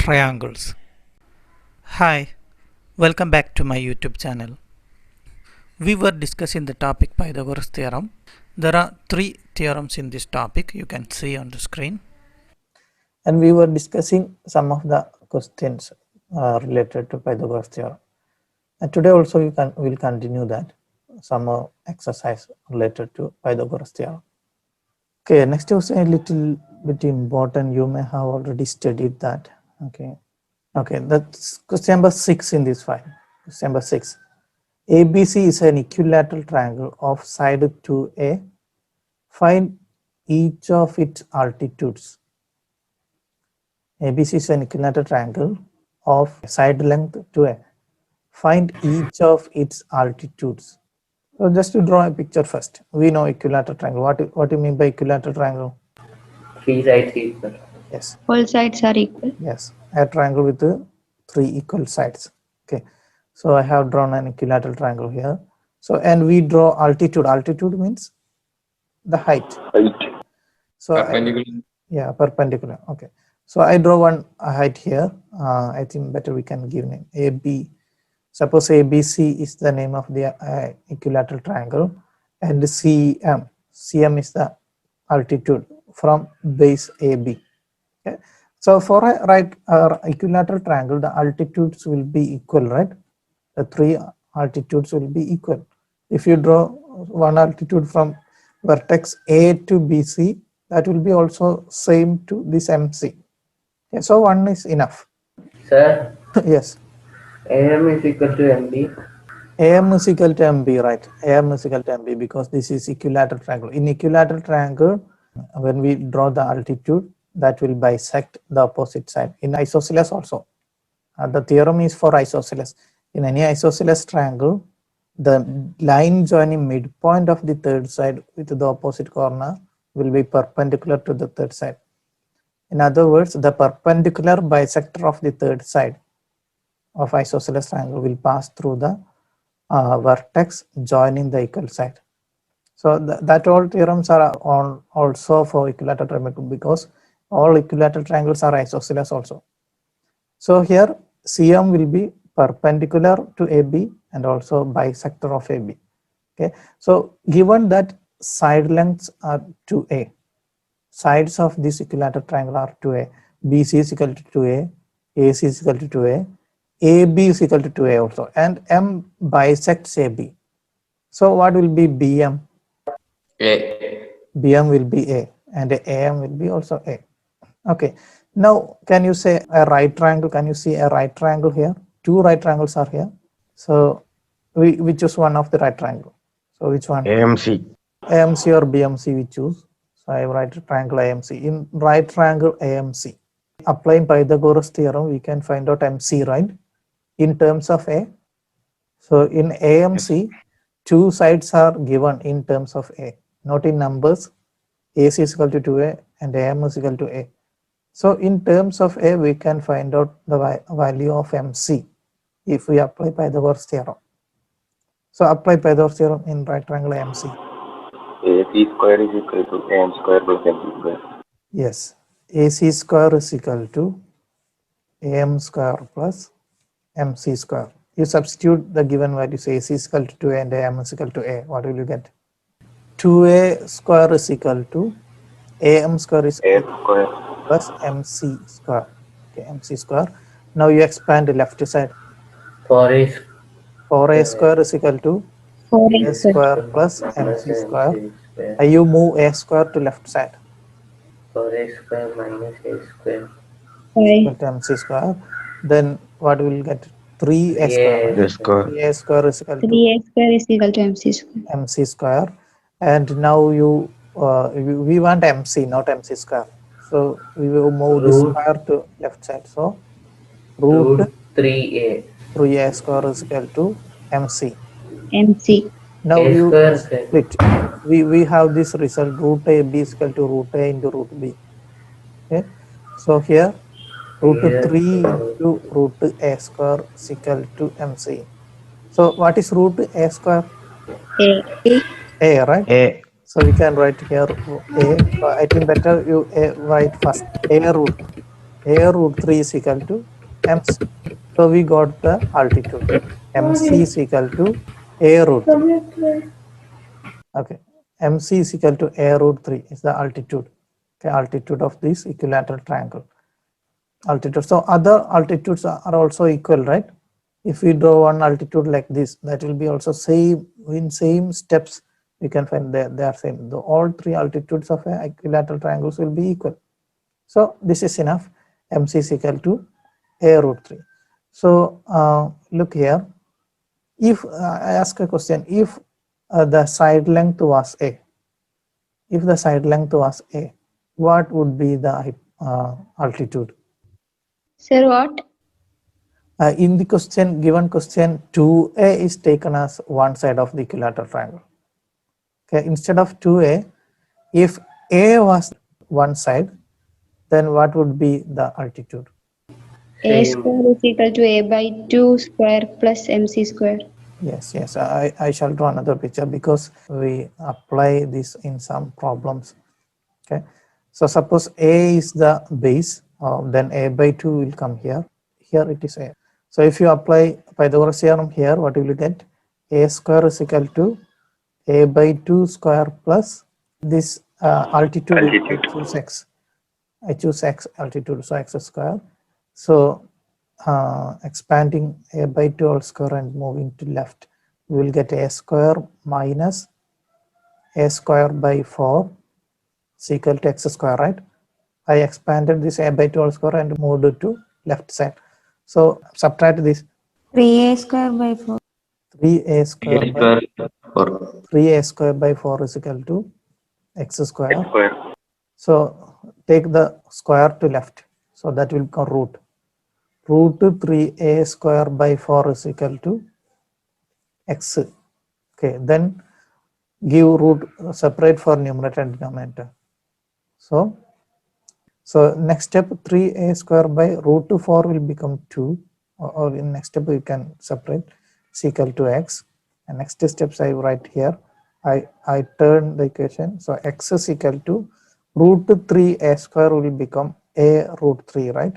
triangles. Hi, welcome back to my YouTube channel. We were discussing the topic Pythagoras theorem. There are three theorems in this topic you can see on the screen. And we were discussing some of the questions related to Pythagoras theorem. And today also we'll continue that, some more exercise related to Pythagoras theorem. Okay, next question a little bit important. You may have already studied that. Okay, that's question number 6 in this file. Question number 6. ABC is an equilateral triangle of side 2A. Find each of its altitudes. ABC is an equilateral triangle of side length 2A. Find each of its altitudes. So just to draw a picture first, we know equilateral triangle. What do you mean by equilateral triangle? Three sides equal. Yes. All sides are equal. Yes, a triangle with 3 equal sides. Okay, so I have drawn an equilateral triangle here. So, and we draw altitude. Altitude means the height. So perpendicular. Perpendicular. Okay, so I draw one height here. I think better we can give name AB. Suppose ABC is the name of the equilateral triangle, and CM is the altitude from base AB. Okay. So for a right equilateral triangle, the altitudes will be equal, right? The 3 altitudes will be equal. If you draw one altitude from vertex A to BC, that will be also same to this MC. Okay, so one is enough. Sir, Yes. AM is equal to MB. AM is equal to MB, right? AM is equal to MB because this is equilateral triangle. In equilateral triangle, when we draw the altitude, that will bisect the opposite side. In isosceles also, the theorem is for isosceles. In any isosceles triangle, the line joining midpoint of the third side with the opposite corner will be perpendicular to the third side. In other words, the perpendicular bisector of the third side of isosceles triangle will pass through the vertex joining the equal side. So that all theorems are on also for equilateral triangle because all equilateral triangles are isosceles also. So here CM will be perpendicular to AB and also bisector of AB. Okay. So given that side lengths are 2A, sides of this equilateral triangle are 2A, BC is equal to 2A, AC is equal to 2A, AB is equal to 2A also, and M bisects AB. So what will be BM? A. BM will be A and AM will be also A. Okay. Now, can you say a right triangle? Can you see a right triangle here? 2 right triangles are here. So we choose one of the right triangle. So which one? AMC. AMC or BMC we choose. So I write triangle AMC. In right triangle AMC, applying Pythagoras theorem, we can find out MC, right? In terms of A. So in AMC, 2 sides are given in terms of A, not in numbers. AC is equal to 2A and AM is equal to A. So in terms of A, we can find out the value of MC if we apply Pythagoras theorem. So apply Pythagoras theorem in right triangle AMC. AC square is equal to AM square plus MC square. Yes, AC square is equal to AM square plus MC square. You substitute the given values. AC is equal to 2A and AM is equal to A. What will you get? 2A square is equal to AM square is A square plus MC square. Okay, MC square. Now you expand the left side. 4A square is equal to 4A A square plus MC square. You move A square to left side. 4A square minus A square. Equal to MC square. Then what will get? 3A square. A square. 3A square is equal to 3A square is equal to MC square. MC square. And now you we want MC, not MC square. So we will move this square to left side. So root 3A. 3A square is equal to MC. MC. Now A you square split. We have this result root A B is equal to root A into root B. Okay. So here root 3 into root A square is equal to MC. So what is root A square? A. A, right? A. So we can write here A. I think better you write first A root. A root 3 is equal to MC. So we got the altitude. MC is equal to A root 3. Okay, MC is equal to A root 3 is the altitude. Okay, altitude of this equilateral triangle. Altitude. So other altitudes are also equal, right? If we draw one altitude like this, that will be also same in same steps. We can find they are same. All three altitudes of equilateral triangles will be equal. So this is enough. MC is equal to A root 3. So look here. If I ask a question, if the side length was A, if the side length was A, what would be the altitude? Sir, what? In the question, given question, 2A is taken as one side of the equilateral triangle. Okay, instead of 2A, if A was one side, then what would be the altitude? A Same. square is equal to A by 2 square plus MC square. Yes, I shall draw another picture because we apply this in some problems. Okay, so suppose A is the base, then A by 2 will come here. Here it is A. So if you apply Pythagoras theorem here, what will you get? A square is equal to A by 2 square plus this altitude. I choose X. I choose X altitude, so X square. So expanding A by 2 whole square and moving to left, we will get A square minus A square by 4 is equal to X square, right? I expanded this A by 2 whole square and moved it to left side. So subtract this. 3a square by 4. 3A square A by square or 3A square by 4 is equal to X square. square. So take the square to left. So that will become root. Root 3A square by 4 is equal to X. Okay, then give root separate for numerator and denominator. So next step, 3A square by root 4 will become 2, or in next step you can separate, is equal to X. And next steps I write here, I turn the equation. So X is equal to root 3A square will become A root 3, right?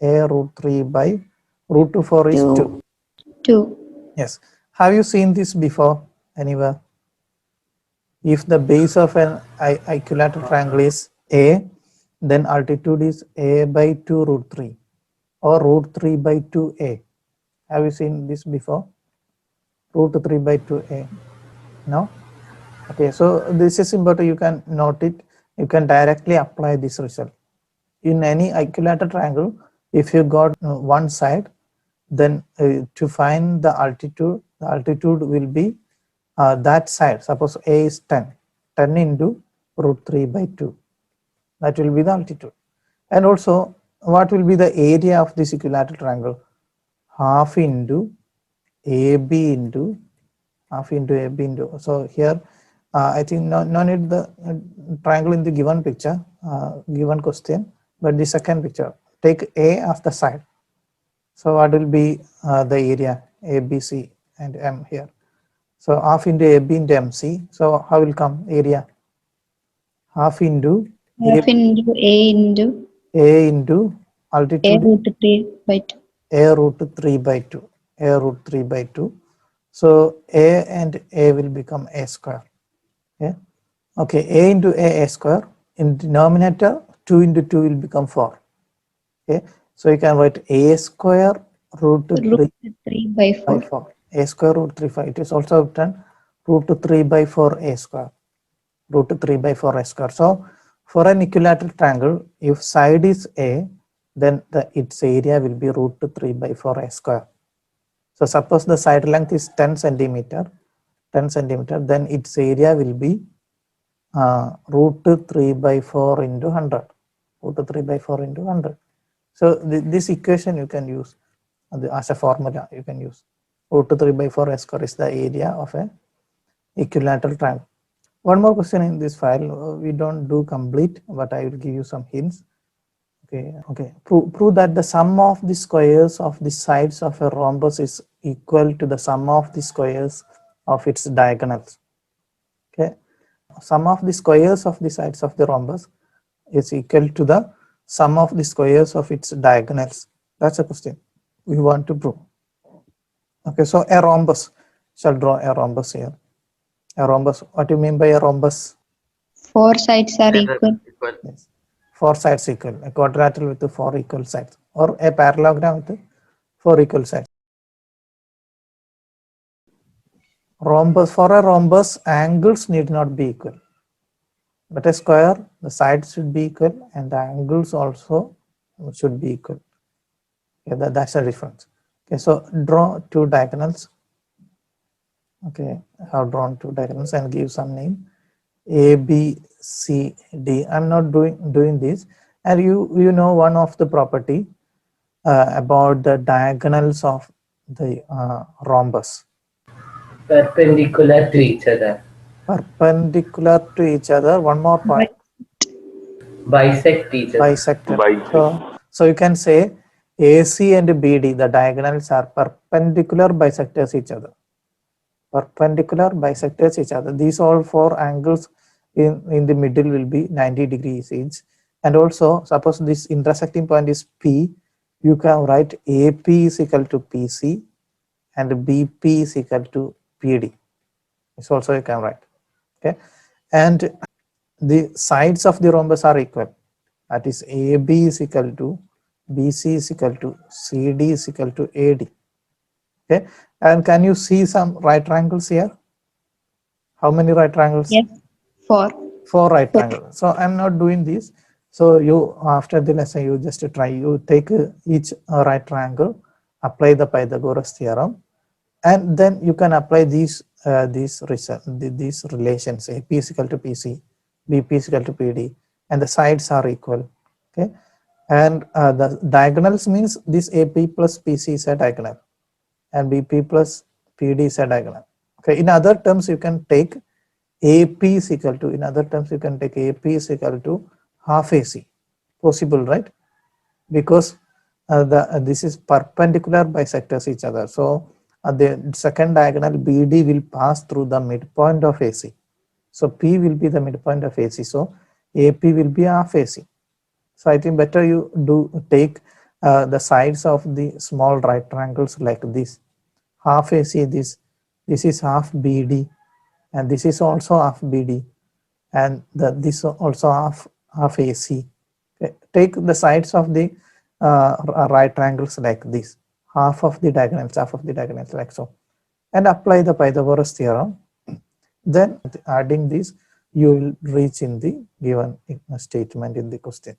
A root 3 by root 4 is 2. 2. Yes. Have you seen this before anywhere? If the base of an equilateral triangle is A, then altitude is A by 2 root 3 or root 3 by 2A. Have you seen this before? Root 3 by 2A. No? Okay, so this is important. You can note it. You can directly apply this result. In any equilateral triangle, if you got one side, then to find the altitude will be that side. Suppose A is 10 into root 3 by 2. That will be the altitude. And also, what will be the area of this equilateral triangle? Half into AB into half into AB into. So here, I think no need the triangle in the given picture, given question, but the second picture. Take A as the side. So what will be the area A, B, C and M here? So half into AB into MC. So how will come area? Half into Half into A into A into A altitude root 3 by 2. A root 3 by 2. A root 3 by 2. So A and A will become A square. Okay. Okay. A into A square. In denominator, 2 into 2 will become 4. Okay. So you can write A square root 3 Root 3 by 4. by 4. A square root 3 5. It is also written root 3 by 4 A square. Root 3 by 4 A square. So for an equilateral triangle, if side is A, then its area will be root 3 by 4 A square. So suppose the side length is 10 centimeter, then its area will be root 3 by 4 into 100. Root 3 by 4 into 100. So this equation you can use as a formula. You can use root 3 by 4 A square is the area of a equilateral triangle. One more question in this file. We don't do complete, but I will give you some hints. Okay. Prove that the sum of the squares of the sides of a rhombus is equal to the sum of the squares of its diagonals. Okay. Sum of the squares of the sides of the rhombus is equal to the sum of the squares of its diagonals. That's a question we want to prove. Okay, so a rhombus. Shall draw a rhombus here. A rhombus. What do you mean by a rhombus? 4 sides are equal. Yes. 4 sides equal. A quadrilateral with 4 equal sides, or a parallelogram with 4 equal sides. Rhombus. For a rhombus, angles need not be equal. But a square, the sides should be equal and the angles also should be equal. Okay, that's the difference. Okay, so draw two diagonals. Okay, I have drawn two diagonals and give some name A, B, C, D. I'm not doing this. And you know one of the property about the diagonals of the rhombus. Perpendicular to each other. Perpendicular to each other. One more point. Bisect each other. Bisected. So you can say AC and BD, the diagonals are perpendicular bisectors each other. Perpendicular bisectors each other. These all four angles in the middle will be 90 degrees each. And also, suppose this intersecting point is P, you can write AP is equal to PC and BP is equal to PD. This also you can write. Okay, and the sides of the rhombus are equal. That is AB is equal to BC is equal to CD is equal to AD. Okay, and can you see some right triangles here? How many right triangles? Yes, 4. 4 right triangles. So I'm not doing this. So you, after the lesson, you just try, you take each right triangle, apply the Pythagoras theorem, and then you can apply these relations. AP is equal to PC, BP is equal to PD, and the sides are equal. Okay, and the diagonals means this AP plus PC is a diagonal, and BP plus PD is a diagonal. Okay, in other terms, you can take AP is equal to, in other terms, you can take AP is equal to half AC. Possible, right? Because this is perpendicular bisectors each other. So the second diagonal BD will pass through the midpoint of AC. So P will be the midpoint of AC. So AP will be half AC. So I think better you do take the sides of the small right triangles like this. Half AC, this is half BD, and this is also half BD, and this also half AC. Okay. Take the sides of the right triangles like this, half of the diagonals like so, and apply the Pythagoras theorem. Then adding this, you will reach in the given statement in the question.